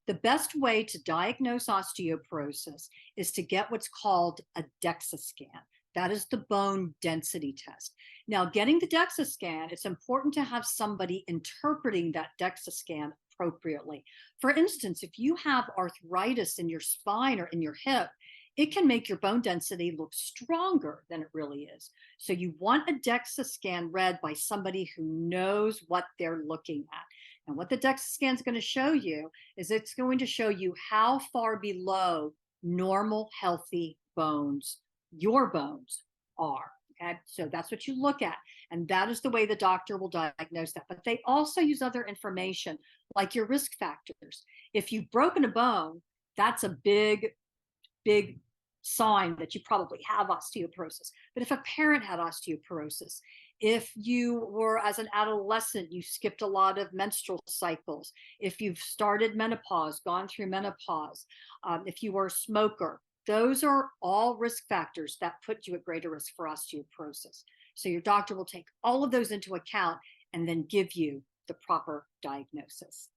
The best way to diagnose osteoporosis is to get what's called a DEXA scan. That is the bone density test. Now, getting the DEXA scan, it's important to have somebody interpreting that DEXA scan appropriately. For instance, if you have arthritis in your spine or in your hip, it can make your bone density look stronger than it really is. So you want a DEXA scan read by somebody who knows what they're looking at. And what the DEXA scan is going to show you is it's going to show you how far below normal, healthy bones your bones are. Okay, so that's what you look at. And that is the way the doctor will diagnose that. But they also use other information like your risk factors. If you've broken a bone, that's a big sign that you probably have osteoporosis. But if a parent had osteoporosis, if you were, as an adolescent, you skipped a lot of menstrual cycles, if you've started menopause, gone through menopause, if you were a smoker, those are all risk factors that put you at greater risk for osteoporosis. So your doctor will take all of those into account and then give you the proper diagnosis.